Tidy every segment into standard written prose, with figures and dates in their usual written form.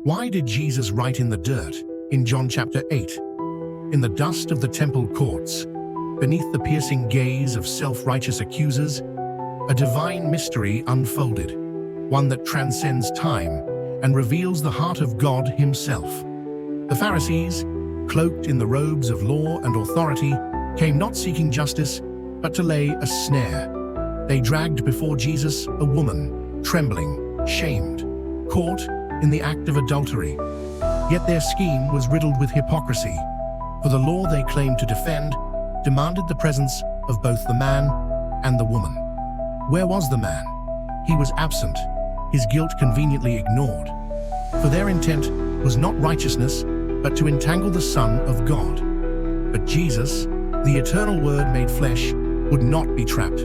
Why did Jesus write in the dirt in John chapter 8? In the dust of the temple courts, beneath the piercing gaze of self-righteous accusers, a divine mystery unfolded, one that transcends time and reveals the heart of God himself. The Pharisees, cloaked in the robes of law and authority, came not seeking justice, but to lay a snare. They dragged before Jesus a woman, trembling, shamed, caught in the act of adultery. Yet their scheme was riddled with hypocrisy, for the law they claimed to defend demanded the presence of both the man and the woman. Where was the man? He was absent, his guilt conveniently ignored. For their intent was not righteousness, but to entangle the Son of God. But Jesus, the eternal Word made flesh, would not be trapped.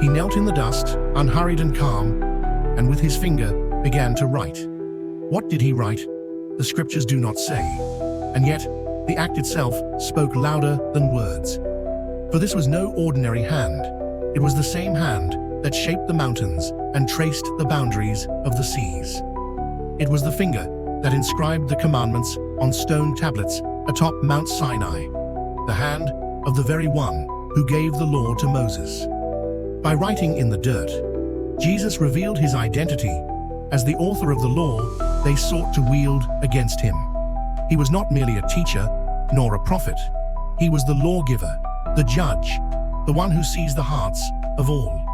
He knelt in the dust, unhurried and calm, and with his finger began to write. What did he write? The scriptures do not say. And yet, the act itself spoke louder than words. For this was no ordinary hand. It was the same hand that shaped the mountains and traced the boundaries of the seas. It was the finger that inscribed the commandments on stone tablets atop Mount Sinai, the hand of the very one who gave the law to Moses. By writing in the dirt, Jesus revealed his identity as the author of the law they sought to wield against him. He was not merely a teacher, nor a prophet. He was the lawgiver, the judge, the one who sees the hearts of all.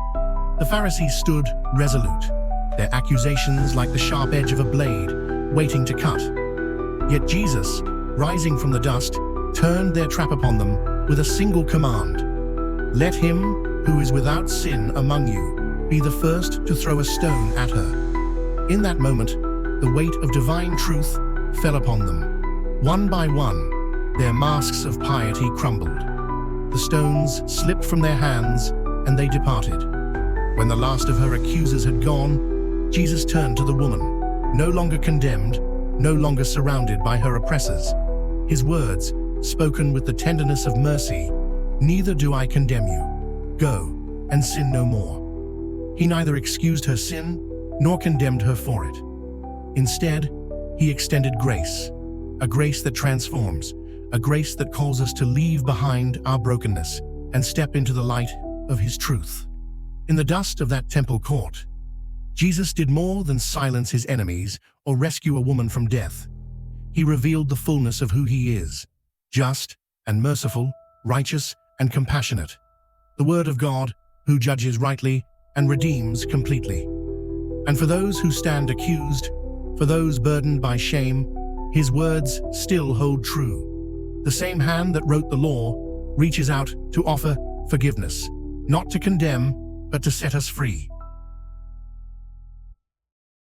The Pharisees stood resolute, their accusations like the sharp edge of a blade, waiting to cut. Yet Jesus, rising from the dust, turned their trap upon them with a single command. Let him who is without sin among you be the first to throw a stone at her. In that moment, the weight of divine truth fell upon them. One by one, their masks of piety crumbled. The stones slipped from their hands, and they departed. When the last of her accusers had gone, Jesus turned to the woman, no longer condemned, no longer surrounded by her oppressors. His words, spoken with the tenderness of mercy, "Neither do I condemn you. Go, and sin no more." He neither excused her sin, nor condemned her for it. Instead, he extended grace, a grace that transforms, a grace that calls us to leave behind our brokenness and step into the light of his truth. In the dust of that temple court, Jesus did more than silence his enemies or rescue a woman from death. He revealed the fullness of who he is, just and merciful, righteous and compassionate, the Word of God who judges rightly and redeems completely. And for those who stand accused, for those burdened by shame, his words still hold true. The same hand that wrote the law reaches out to offer forgiveness, not to condemn, but to set us free.